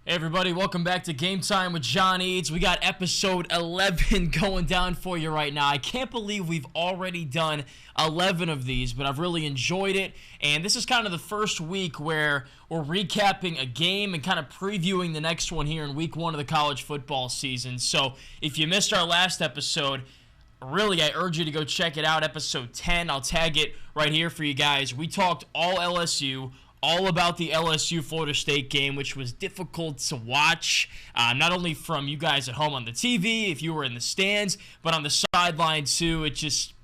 Hey everybody, welcome back to Game Time with John Eads. We got episode 11 going down for you right now. I can't believe we've already done 11 of these, but I've really enjoyed it. And this is kind of the first week where we're recapping a game and kind of previewing the next one here in week 1 of the college football season. So if you missed our last episode, really, I urge you to go check it out, episode 10. I'll tag it right here for you guys. We talked all LSU, all about the LSU-Florida State game, which was difficult to watch, not only from you guys at home on the TV, if you were in the stands, but on the sideline too. It's just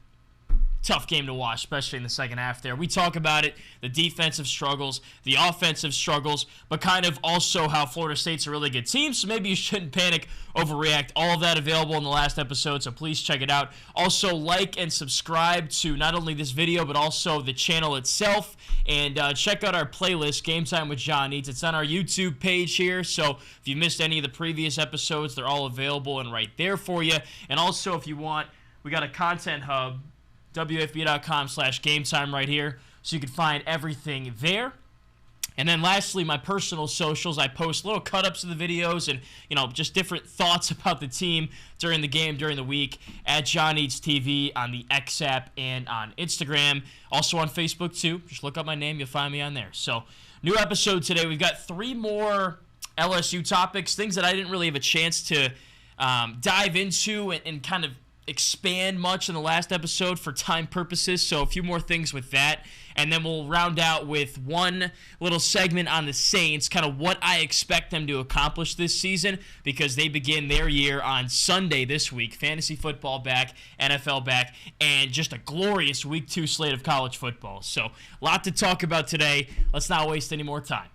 tough game to watch, especially in the second half there. We talk about it, the defensive struggles, the offensive struggles, but kind of also how Florida State's a really good team, so maybe you shouldn't panic, overreact. All of that available in the last episode, so please check it out. Also, like and subscribe to not only this video, but also the channel itself, and check out our playlist, Game Time with John Eads. It's on our YouTube page here, so if you missed any of the previous episodes, they're all available and right there for you. And also, if you want, we got a content hub, WAFB.com/gametime right here, so you can find everything there. And then lastly, my personal socials. I post little cut-ups of the videos and, just different thoughts about the team during the game, during the week, at John Eads TV on the X app and on Instagram. Also on Facebook, too. Just look up my name. You'll find me on there. So, new episode today. We've got 3 more LSU topics, things that I didn't really have a chance to dive into and kind of expand much in the last episode for time purposes, so a few more things with that, and then we'll round out with one little segment on the Saints, kind of what I expect them to accomplish this season, because they begin their year on Sunday this week. Fantasy football back, NFL back, and just a glorious week 2 slate of college football. So, a lot to talk about today. Let's not waste any more time.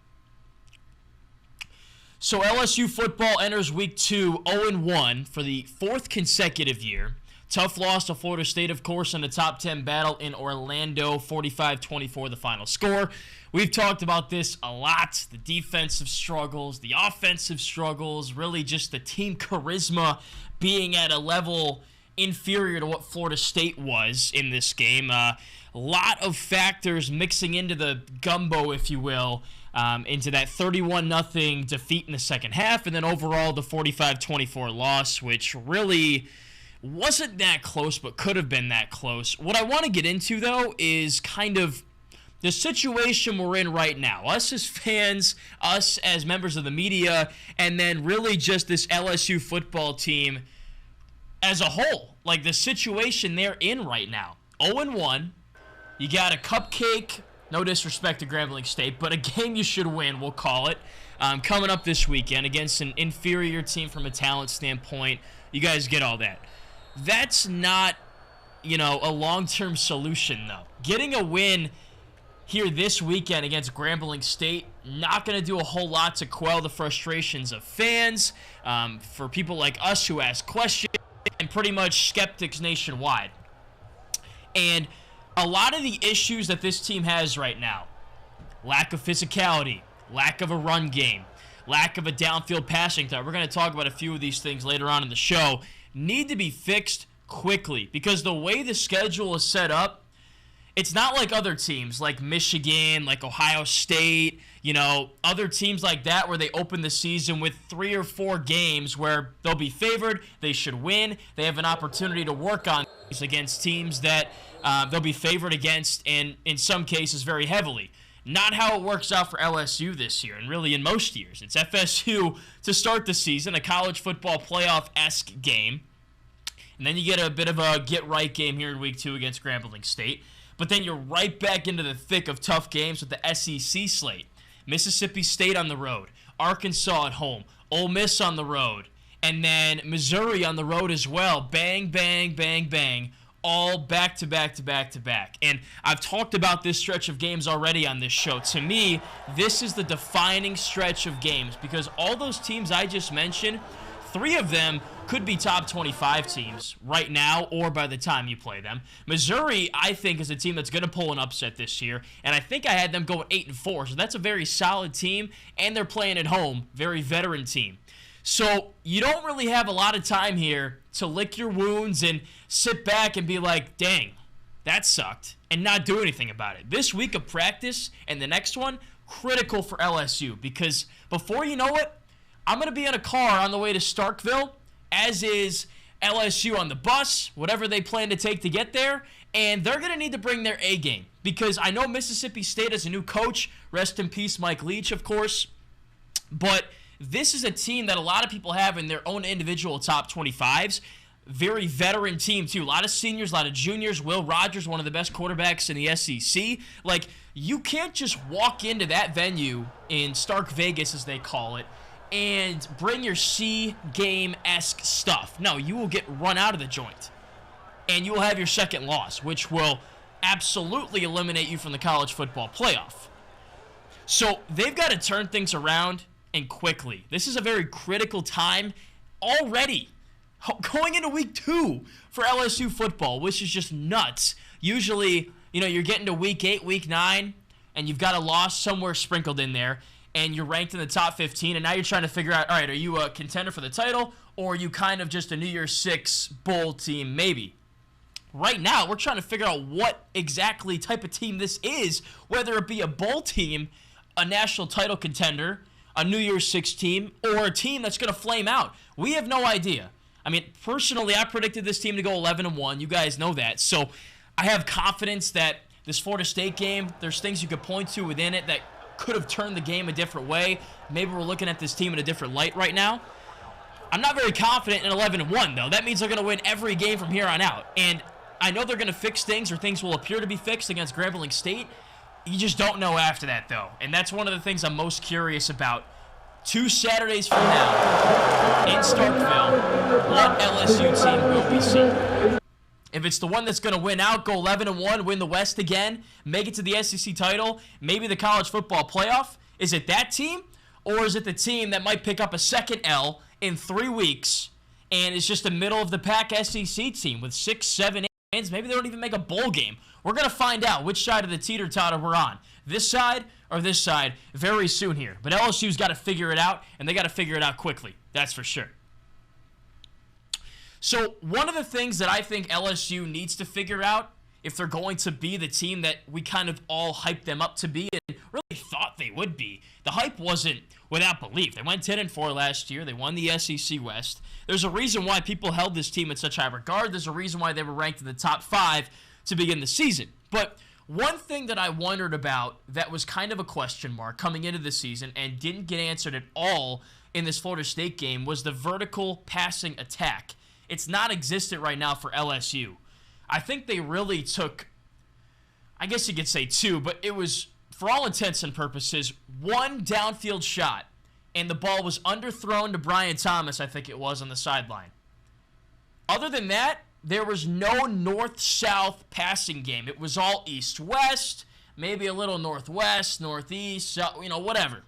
So LSU football enters week 2 0-1 for the 4th consecutive year. Tough loss to Florida State, of course, in the top 10 battle in Orlando, 45-24 the final score. We've talked about this a lot, the defensive struggles, the offensive struggles, really just the team charisma being at a level inferior to what Florida State was in this game. A lot of factors mixing into the gumbo, if you will, into that 31-0 defeat in the second half, and then overall the 45-24 loss, which really wasn't that close, but could have been that close. What I want to get into, though, is kind of the situation we're in right now. Us as fans, us as members of the media, and then really just this LSU football team as a whole. Like, the situation they're in right now. 0-1, you got a cupcake. No disrespect to Grambling State, but a game you should win, we'll call it, coming up this weekend against an inferior team from a talent standpoint. You guys get all that. That's not, a long-term solution, though. Getting a win here this weekend against Grambling State, not going to do a whole lot to quell the frustrations of fans, for people like us who ask questions, and pretty much skeptics nationwide. And a lot of the issues that this team has right now, lack of physicality, lack of a run game, lack of a downfield passing threat, we're going to talk about a few of these things later on in the show, need to be fixed quickly, because the way the schedule is set up, it's not like other teams, like Michigan, like Ohio State, other teams like that where they open the season with 3 or 4 games where they'll be favored, they should win, they have an opportunity to work on these against teams that they'll be favored against, and in some cases very heavily. Not how it works out for LSU this year, and really in most years. It's FSU to start the season, a college football playoff-esque game, and then you get a bit of a get-right game here in week 2 against Grambling State, but then you're right back into the thick of tough games with the SEC slate. Mississippi State on the road, Arkansas at home, Ole Miss on the road, and then Missouri on the road as well. Bang, bang, bang, bang. All back-to-back-to-back-to-back. And I've talked about this stretch of games already on this show. To me, this is the defining stretch of games, because all those teams I just mentioned, 3 of them could be top 25 teams right now or by the time you play them. Missouri, I think, is a team that's going to pull an upset this year, and I think I had them going 8-4, so that's a very solid team, and they're playing at home, very veteran team. So you don't really have a lot of time here to lick your wounds and sit back and be like, dang, that sucked, and not do anything about it. This week of practice and the next one, critical for LSU, because before you know it, I'm going to be in a car on the way to Starkville, as is LSU on the bus, whatever they plan to take to get there, and they're going to need to bring their A game because I know Mississippi State has a new coach. Rest in peace, Mike Leach, of course. But this is a team that a lot of people have in their own individual top 25s. Very veteran team, too. A lot of seniors, a lot of juniors. Will Rogers, one of the best quarterbacks in the SEC. Like, you can't just walk into that venue in Stark Vegas, as they call it, and bring your C game-esque stuff. No, you will get run out of the joint. And you will have your second loss, which will absolutely eliminate you from the college football playoff. So they've got to turn things around and quickly. This is a very critical time already. Going into week 2 for LSU football, which is just nuts. Usually, you're getting to week 8, week 9, and you've got a loss somewhere sprinkled in there, and you're ranked in the top 15, and now you're trying to figure out, all right, are you a contender for the title, or are you kind of just a New Year's 6 bowl team, maybe? Right now, we're trying to figure out what exactly type of team this is, whether it be a bowl team, a national title contender, a New Year's 6 team, or a team that's going to flame out. We have no idea. I mean, personally, I predicted this team to go 11-1. You guys know that. So I have confidence that this Florida State game, there's things you could point to within it that could have turned the game a different way. Maybe we're looking at this team in a different light right now. I'm not very confident in 11-1, though. That means they're going to win every game from here on out. And I know they're going to fix things, or things will appear to be fixed against Grambling State. You just don't know after that, though. And that's one of the things I'm most curious about. 2 Saturdays from now, in Starkville, what LSU team will we see? If it's the one that's going to win out, go 11-1, win the West again, make it to the SEC title, maybe the college football playoff, is it that team? Or is it the team that might pick up a second L in 3 weeks and is just a middle-of-the-pack SEC team with 6, 7 wins? Maybe they don't even make a bowl game. We're going to find out which side of the teeter-totter we're on. This side or this side very soon here. But LSU's got to figure it out, and they got to figure it out quickly. That's for sure. So one of the things that I think LSU needs to figure out, if they're going to be the team that we kind of all hyped them up to be and really thought they would be, the hype wasn't without belief. They went 10-4 last year. They won the SEC West. There's a reason why people held this team in such high regard. There's a reason why they were ranked in the top 5 to begin the season. But one thing that I wondered about that was kind of a question mark coming into the season and didn't get answered at all in this Florida State game was the vertical passing attack. It's not existent right now for LSU. I think they really took, I guess you could say 2, but it was, for all intents and purposes, 1 downfield shot, and the ball was underthrown to Brian Thomas, I think it was, on the sideline. Other than that, there was no north-south passing game. It was all east-west, maybe a little northwest, northeast, whatever.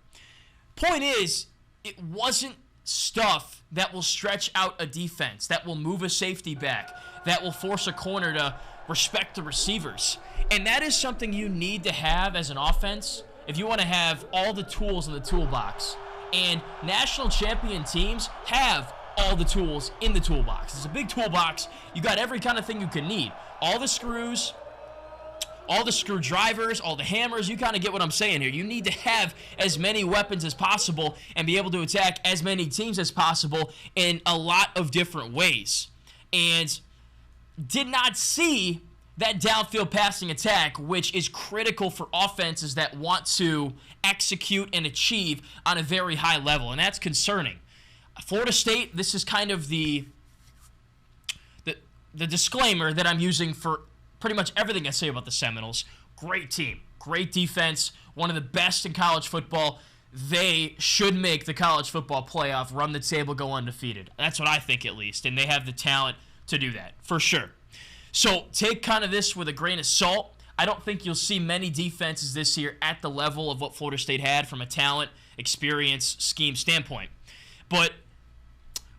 Point is, it wasn't stuff that will stretch out a defense, that will move a safety back, that will force a corner to respect the receivers. And that is something you need to have as an offense if you want to have all the tools in the toolbox. And national champion teams have all the tools in the toolbox. It's a big toolbox. You got every kind of thing you can need. All the screws, all the screwdrivers, all the hammers. You kind of get what I'm saying here. You need to have as many weapons as possible and be able to attack as many teams as possible in a lot of different ways. And did not see that downfield passing attack, which is critical for offenses that want to execute and achieve on a very high level. And that's concerning. Florida State, this is kind of the disclaimer that I'm using for pretty much everything I say about the Seminoles. Great team, great defense, one of the best in college football. They should make the college football playoff, run the table, go undefeated. That's what I think, at least, and they have the talent to do that, for sure. So take kind of this with a grain of salt. I don't think you'll see many defenses this year at the level of what Florida State had from a talent, experience, scheme standpoint. But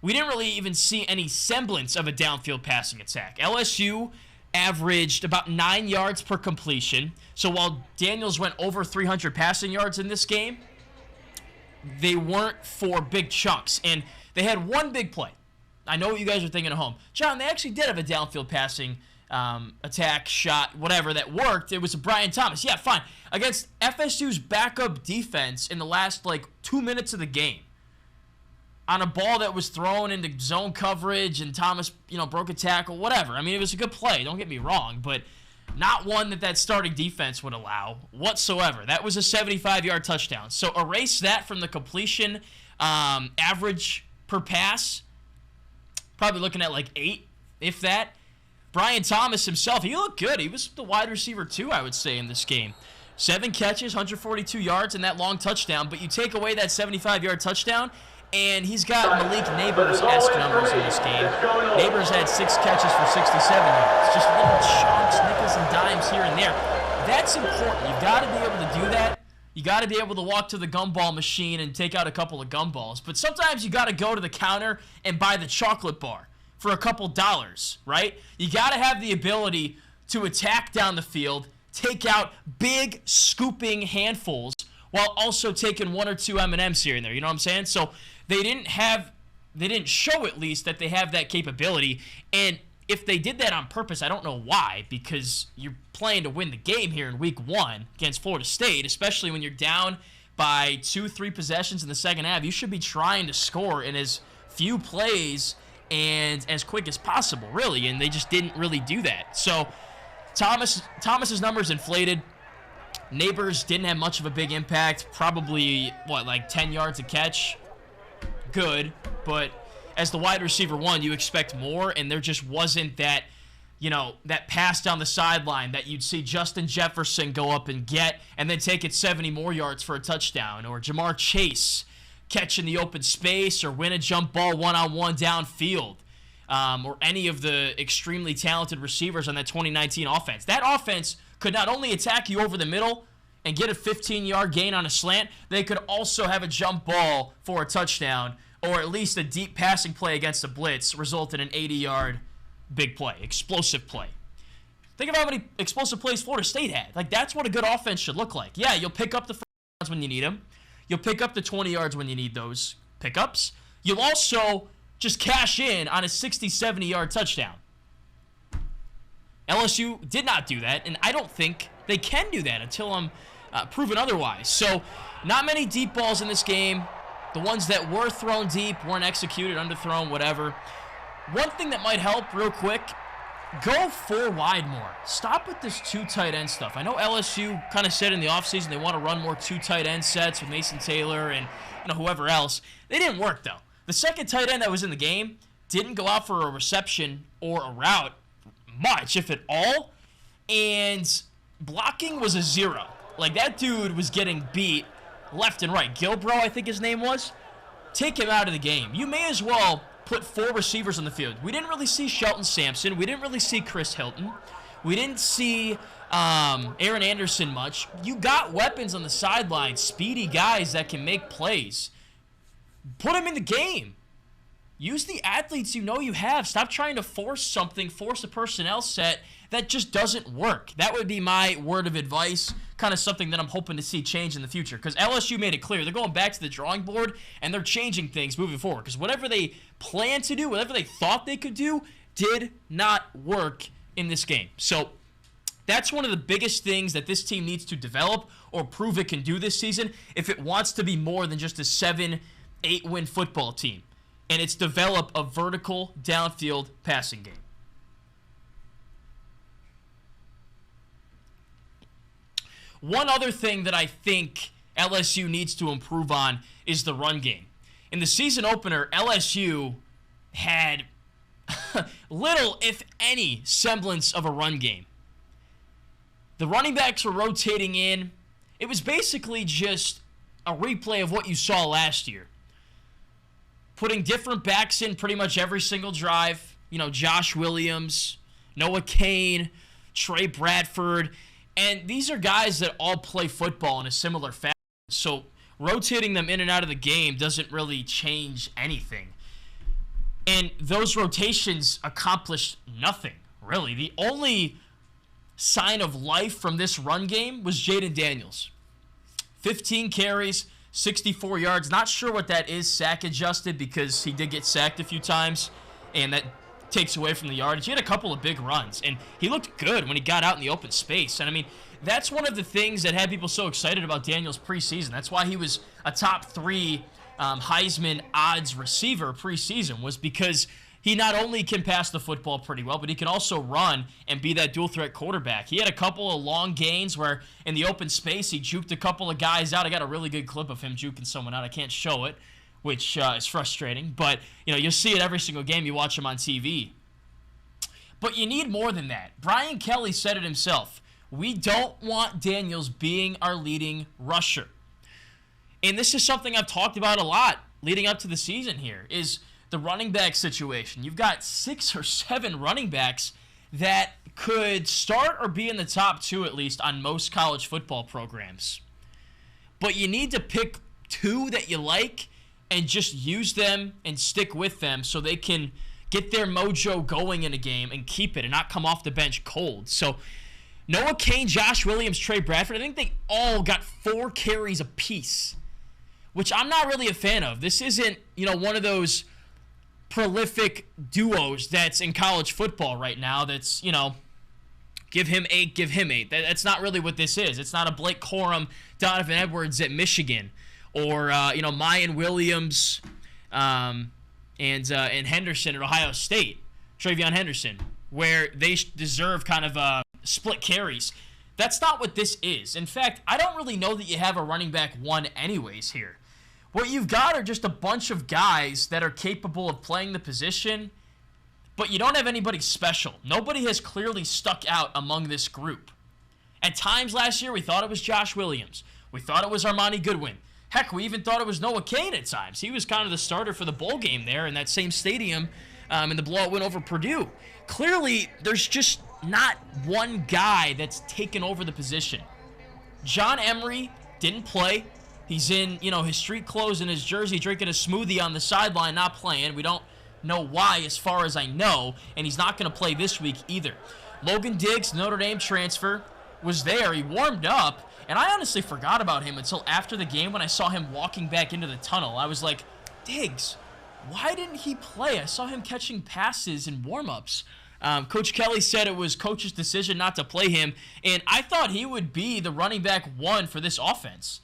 we didn't really even see any semblance of a downfield passing attack. LSU averaged about 9 yards per completion. So while Daniels went over 300 passing yards in this game, they weren't for big chunks. And they had one big play. I know what you guys are thinking at home. John, they actually did have a downfield passing attack, shot, whatever, that worked. It was a Brian Thomas. Yeah, fine. Against FSU's backup defense in the last, 2 minutes of the game. on a ball that was thrown into zone coverage and Thomas, broke a tackle, whatever. I mean, it was a good play, don't get me wrong, but not one that starting defense would allow whatsoever. That was a 75-yard touchdown. So erase that from the completion average per pass. Probably looking at like 8, if that. Brian Thomas himself, he looked good. He was the wide receiver too, I would say, in this game. 7 catches, 142 yards, and that long touchdown. But you take away that 75-yard touchdown, and he's got Malik Neighbors-esque numbers in this game. Neighbors had 6 catches for 67 yards. Just little chunks, nickels, and dimes here and there. That's important. You've got to be able to do that. You got to be able to walk to the gumball machine and take out a couple of gumballs. But sometimes you got to go to the counter and buy the chocolate bar for a couple dollars, right? You got to have the ability to attack down the field, take out big scooping handfuls, while also taking 1 or 2 M&Ms here and there. You know what I'm saying? So they didn't show at least that they have that capability. And if they did that on purpose, I don't know why, because you're playing to win the game here in week 1 against Florida State, especially when you're down by 2-3 possessions in the second half. You should be trying to score in as few plays and as quick as possible, really, and they just didn't really do that. So Thomas's numbers inflated. Neighbors didn't have much of a big impact, probably, like 10 yards a catch? Good, but as the wide receiver 1, you expect more, and there just wasn't that, that pass down the sideline that you'd see Justin Jefferson go up and get and then take it 70 more yards for a touchdown, or Jamar Chase catch in the open space or win a jump ball one-on-one downfield, or any of the extremely talented receivers on that 2019 offense. That offense could not only attack you over the middle and get a 15-yard gain on a slant, they could also have a jump ball for a touchdown, or at least a deep passing play against a blitz result in an 80-yard big play, explosive play. Think of how many explosive plays Florida State had. Like, that's what a good offense should look like. Yeah, you'll pick up the first yards when you need them. You'll pick up the 20 yards when you need those pickups. You'll also just cash in on a 60, 70-yard touchdown. LSU did not do that, and I don't think they can do that until I'm proven otherwise. So, not many deep balls in this game. The ones that were thrown deep weren't executed, underthrown, whatever. One thing that might help real quick, go 4 wide more. Stop with this 2 tight end stuff. I know LSU kind of said in the offseason they want to run more 2 tight end sets with Mason Taylor and whoever else. They didn't work, though. The second tight end that was in the game didn't go out for a reception or a route much, if at all, and blocking was a 0. Like, that dude was getting beat left and right. Gilbro, I think his name was. Take him out of the game. You may as well put 4 receivers on the field. We didn't really see Shelton Sampson. We didn't really see Chris Hilton. We didn't see Aaron Anderson much. You got weapons on the sideline, speedy guys that can make plays. Put them in the game. Use the athletes you have. Stop trying to force a personnel set that just doesn't work. That would be my word of advice, kind of something that I'm hoping to see change in the future, because LSU made it clear they're going back to the drawing board and they're changing things moving forward, because whatever they planned to do, whatever they thought they could do, did not work in this game. So that's one of the biggest things that this team needs to develop or prove it can do this season if it wants to be more than just a 7-8 win football team. And it's develop a vertical downfield passing game. One other thing that I think LSU needs to improve on is the run game. In the season opener, LSU had little, if any, semblance of a run game. The running backs were rotating in. It was basically just a replay of what you saw last year. Putting different backs in pretty much every single drive. Josh Williams, Noah Cain, Trey Bradford. And these are guys that all play football in a similar fashion. So rotating them in and out of the game doesn't really change anything. And those rotations accomplished nothing, really. The only sign of life from this run game was Jaden Daniels. 15 carries, 64 yards. Not sure what that is sack adjusted, because he did get sacked a few times, and that takes away from the yardage. He had a couple of big runs, and he looked good when he got out in the open space. And, I mean, that's one of the things that had people so excited about Daniels preseason. That's why he was a top 3 Heisman odds receiver preseason was because he not only can pass the football pretty well, but he can also run and be that dual-threat quarterback. He had a couple of long gains where in the open space he juked a couple of guys out. I got a really good clip of him juking someone out. I can't show it, which is frustrating. But you'll see it every single game you watch him on TV. But you need more than that. Brian Kelly said it himself. We don't want Daniels being our leading rusher. And this is something I've talked about a lot leading up to the season here, is the running back situation. You've got 6 or 7 running backs that could start or be in the top 2 at least on most college football programs. But you need to pick 2 that you like and just use them and stick with them so they can get their mojo going in a game and keep it and not come off the bench cold. So Noah Cain, Josh Williams, Trey Bradford, I think they all got 4 carries apiece, which I'm not really a fan of. This isn't, one of those prolific duos that's in college football right now that's, give him 8, give him 8. That's not really what this is. It's not a Blake Corum, Donovan Edwards at Michigan, or, Mayan Williams and Henderson at Ohio State, Travion Henderson, where they deserve kind of split carries. That's not what this is. In fact, I don't really know that you have a running back 1 anyways here. What you've got are just a bunch of guys that are capable of playing the position, but you don't have anybody special. Nobody has clearly stuck out among this group. At times last year, we thought it was Josh Williams. We thought it was Armani Goodwin. Heck, we even thought it was Noah Cain at times. He was kind of the starter for the bowl game there in that same stadium in the blowout win over Purdue. Clearly, there's just not one guy that's taken over the position. John Emery didn't play. He's in, his street clothes and his jersey, drinking a smoothie on the sideline, not playing. We don't know why, as far as I know, and he's not going to play this week either. Logan Diggs, Notre Dame transfer, was there. He warmed up, and I honestly forgot about him until after the game when I saw him walking back into the tunnel. I was like, Diggs, why didn't he play? I saw him catching passes in warm-ups. Coach Kelly said it was coach's decision not to play him, and I thought he would be the running back 1 for this offense.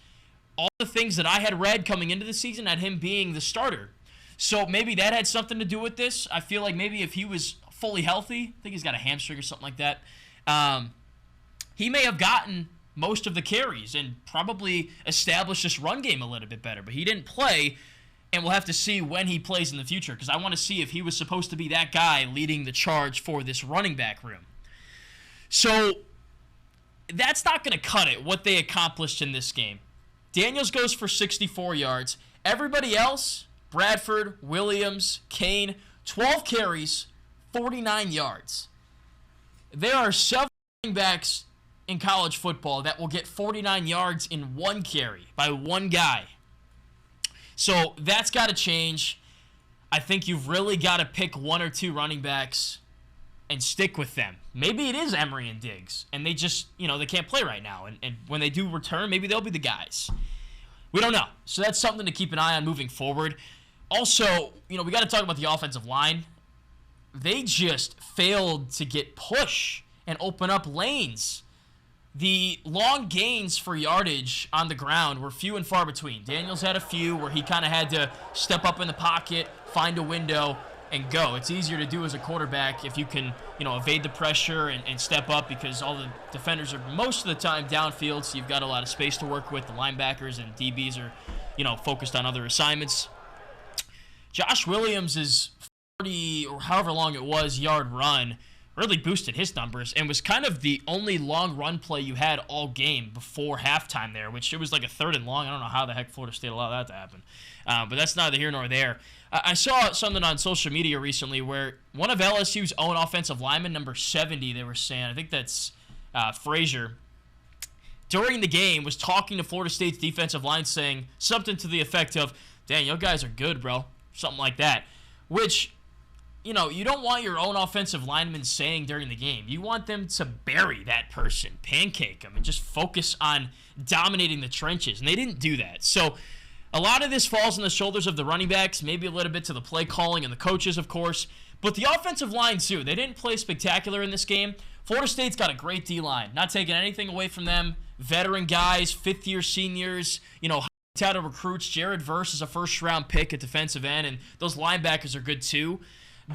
All the things that I had read coming into the season had him being the starter. So maybe that had something to do with this. I feel like maybe if he was fully healthy, I think he's got a hamstring or something like that, he may have gotten most of the carries and probably established this run game a little bit better. But he didn't play, and we'll have to see when he plays in the future, because I want to see if he was supposed to be that guy leading the charge for this running back room. So that's not going to cut it, what they accomplished in this game. Daniels goes for 64 yards. Everybody else, Bradford, Williams, Cain, 12 carries, 49 yards. There are several running backs in college football that will get 49 yards in 1 carry by 1 guy. So that's got to change. I think you've really got to pick 1 or 2 running backs and stick with them. Maybe it is Emery and Diggs, and they just, they can't play right now. And when they do return, maybe they'll be the guys. We don't know. So that's something to keep an eye on moving forward. Also, we got to talk about the offensive line. They just failed to get push and open up lanes. The long gains for yardage on the ground were few and far between. Daniels had a few where he kind of had to step up in the pocket, find a window, and go. It's easier to do as a quarterback if you can, evade the pressure and step up, because all the defenders are most of the time downfield, so you've got a lot of space to work with. The linebackers and DBs are, focused on other assignments. Josh Williams' is 40 or however long it was yard run really boosted his numbers and was kind of the only long run play you had all game before halftime there, which it was like a 3rd and long. I don't know how the heck Florida State allowed that to happen. But that's neither here nor there. I saw something on social media recently where one of LSU's own offensive linemen, number 70, they were saying, I think that's Frazier, during the game was talking to Florida State's defensive line saying something to the effect of, "Dang, you guys are good, bro." Something like that. Which, you don't want your own offensive lineman saying during the game. You want them to bury that person, pancake them, and just focus on dominating the trenches. And they didn't do that. So a lot of this falls on the shoulders of the running backs, maybe a little bit to the play calling and the coaches, of course. But the offensive line, too. They didn't play spectacular in this game. Florida State's got a great D-line. Not taking anything away from them. Veteran guys, 5th-year seniors, out of recruits. Jared Verse is a first-round pick at defensive end, and those linebackers are good too.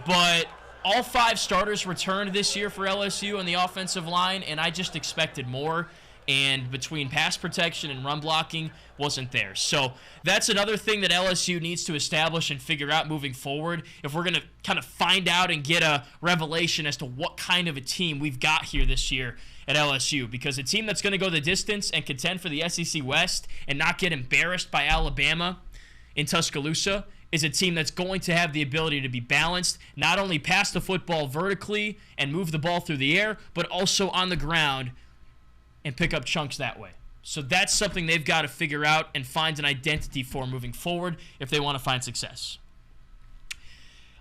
But all 5 starters returned this year for LSU on the offensive line, and I just expected more. And between pass protection and run blocking wasn't there. So that's another thing that LSU needs to establish and figure out moving forward if we're going to kind of find out and get a revelation as to what kind of a team we've got here this year at LSU. Because a team that's going to go the distance and contend for the SEC West and not get embarrassed by Alabama in Tuscaloosa is a team that's going to have the ability to be balanced, not only pass the football vertically and move the ball through the air, but also on the ground and pick up chunks that way. So that's something they've got to figure out and find an identity for moving forward if they want to find success.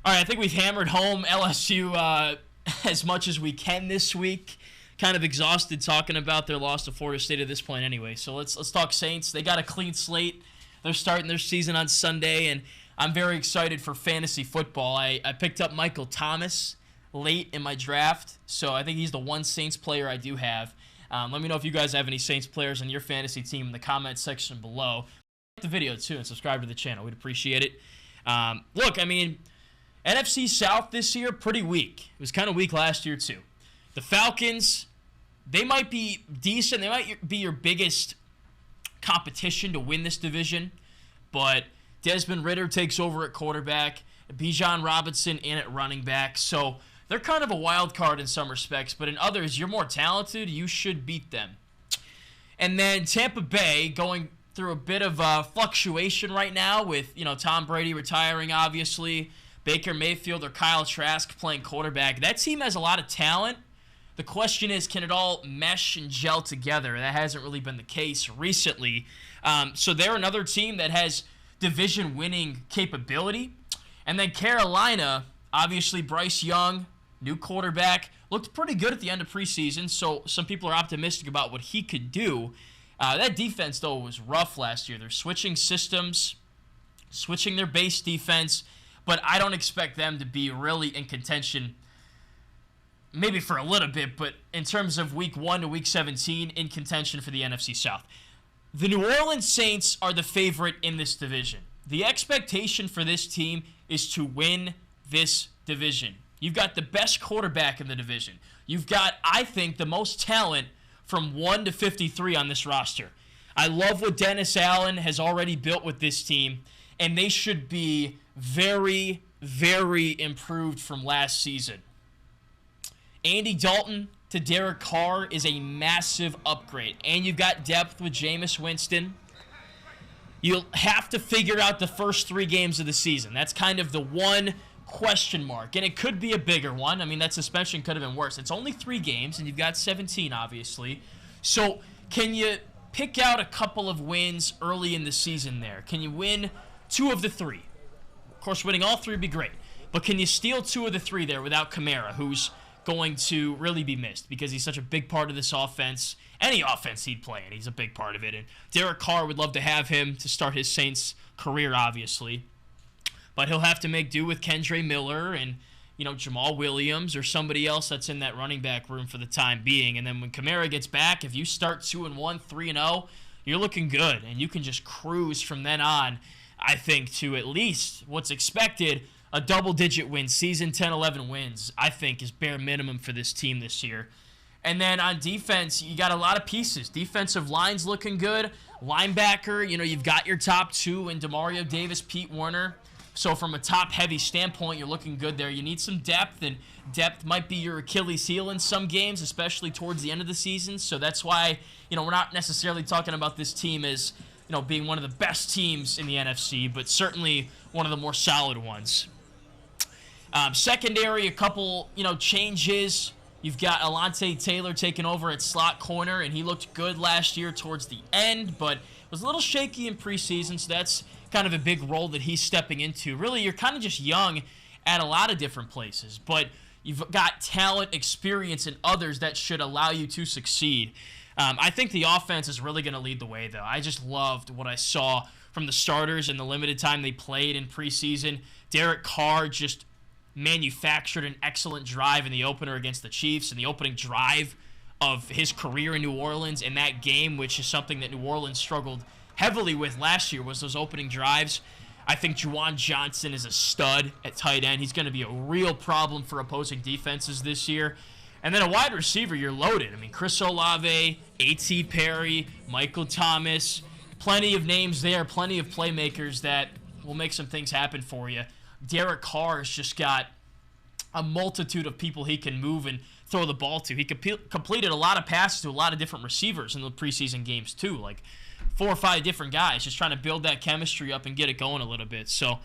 All right, I think we've hammered home LSU as much as we can this week. Kind of exhausted talking about their loss to Florida State at this point anyway. So let's talk Saints. They got a clean slate. They're starting their season on Sunday, and I'm very excited for fantasy football. I picked up Michael Thomas late in my draft, so I think he's the one Saints player I do have. Let me know if you guys have any Saints players on your fantasy team in the comments section below. Like the video too and subscribe to the channel. We'd appreciate it. Look, I mean, NFC South this year, pretty weak. It was kind of weak last year too. The Falcons, they might be decent. They might be your biggest competition to win this division, but Desmond Ridder takes over at quarterback, Bijan Robinson in at running back, so they're kind of a wild card in some respects, but in others, you're more talented. You should beat them. And then Tampa Bay going through a bit of fluctuation right now with, Tom Brady retiring, obviously, Baker Mayfield or Kyle Trask playing quarterback. That team has a lot of talent. The question is, can it all mesh and gel together? That hasn't really been the case recently. So they're another team that has division-winning capability. And then Carolina, obviously Bryce Young, new quarterback, looked pretty good at the end of preseason, so some people are optimistic about what he could do. That defense, though, was rough last year. They're switching systems, switching their base defense, but I don't expect them to be really in contention, maybe for a little bit, but in terms of week 1 to week 17, in contention for the NFC South. The New Orleans Saints are the favorite in this division. The expectation for this team is to win this division. You've got the best quarterback in the division. You've got, I think, the most talent from 1 to 53 on this roster. I love what Dennis Allen has already built with this team, and they should be very, very improved from last season. Andy Dalton to Derek Carr is a massive upgrade, and you've got depth with Jameis Winston. You'll have to figure out the first 3 games of the season. That's kind of the one question mark, and it could be a bigger one. I mean, that suspension could have been worse. It's only 3 games, and you've got 17, obviously. So can you pick out a couple of wins early in the season there? Can you win 2 of the 3? Of course, winning all 3 would be great, but can you steal 2 of the 3 there without Kamara, who's going to really be missed because he's such a big part of this offense? Any offense he'd play in, he's a big part of it, and Derek Carr would love to have him to start his Saints career, obviously. But he'll have to make do with Kendre Miller and, Jamal Williams or somebody else that's in that running back room for the time being. And then when Kamara gets back, if you start 2-1, 3-0, you're looking good. And you can just cruise from then on, I think, to at least what's expected, a double-digit win season. 10-11 wins, I think, is bare minimum for this team this year. And then on defense, you got a lot of pieces. Defensive line's looking good. Linebacker, you've got your top 2 in Demario Davis, Pete Werner. So from a top-heavy standpoint, you're looking good there. You need some depth, and depth might be your Achilles heel in some games, especially towards the end of the season. So that's why, we're not necessarily talking about this team as, being one of the best teams in the NFC, but certainly one of the more solid ones. Secondary, a couple, changes. You've got Alontae Taylor taking over at slot corner, and he looked good last year towards the end, but was a little shaky in preseason, so that's kind of a big role that he's stepping into. Really, you're kind of just young at a lot of different places, but you've got talent, experience, and others that should allow you to succeed. I think the offense is really going to lead the way, though. I just loved what I saw from the starters in the limited time they played in preseason. Derek Carr just manufactured an excellent drive in the opener against the Chiefs, and the opening drive of his career in New Orleans in that game, which is something that New Orleans struggled heavily with last year was those opening drives. I think Juwan Johnson is a stud at tight end. He's going to be a real problem for opposing defenses this year. And then a wide receiver, you're loaded. I mean, Chris Olave, A.T. Perry, Michael Thomas, plenty of names there, plenty of playmakers that will make some things happen for you. Derek Carr has just got a multitude of people he can move and throw the ball to. He completed a lot of passes to a lot of different receivers in the preseason games too, like 4 or 5 different guys, just trying to build that chemistry up and get it going a little bit. So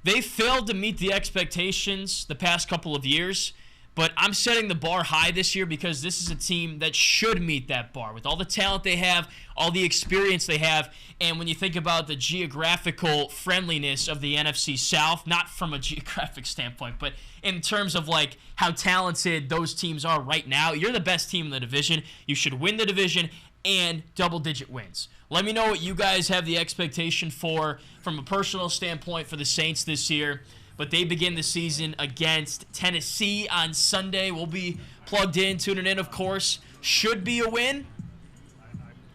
they failed to meet the expectations the past couple of years, but I'm setting the bar high this year because this is a team that should meet that bar with all the talent they have, all the experience they have, and when you think about the geographical friendliness of the NFC South, not from a geographic standpoint, but in terms of like how talented those teams are right now, you're the best team in the division. You should win the division and double-digit wins. Let me know what you guys have the expectation for from a personal standpoint for the Saints this year. But they begin the season against Tennessee on Sunday. We'll be plugged in, tuning in, of course. Should be a win.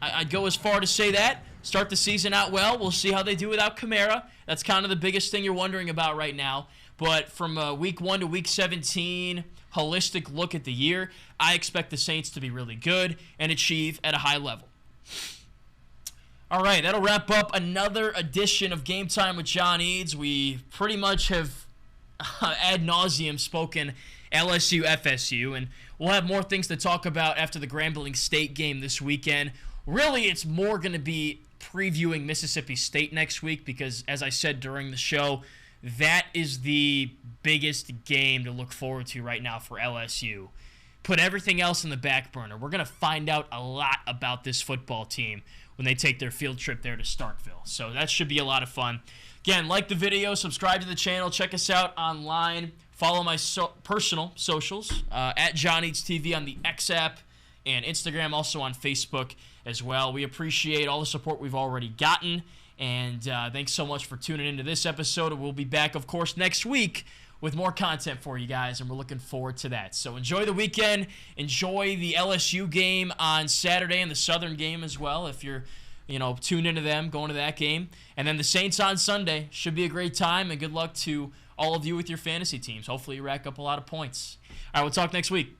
I'd go as far to say that. Start the season out well. We'll see how they do without Kamara. That's kind of the biggest thing you're wondering about right now. But from week 1 to week 17, holistic look at the year, I expect the Saints to be really good and achieve at a high level. All right, that'll wrap up another edition of Game Time with John Eads. We pretty much have ad nauseum spoken LSU, FSU, and we'll have more things to talk about after the Grambling State game this weekend. Really, it's more going to be previewing Mississippi State next week because, as I said during the show, that is the biggest game to look forward to right now for LSU. Put everything else in the back burner. We're going to find out a lot about this football team when they take their field trip there to Starkville. So that should be a lot of fun. Again, like the video, subscribe to the channel, check us out online, follow my personal socials, at John Eads TV on the X app and Instagram, also on Facebook as well. We appreciate all the support we've already gotten, and thanks so much for tuning into this episode. We'll be back, of course, next week with more content for you guys, and we're looking forward to that. So enjoy the weekend. Enjoy the LSU game on Saturday and the Southern game as well if you're, tuned into them, going to that game. And then the Saints on Sunday. Should be a great time, and good luck to all of you with your fantasy teams. Hopefully you rack up a lot of points. All right, we'll talk next week.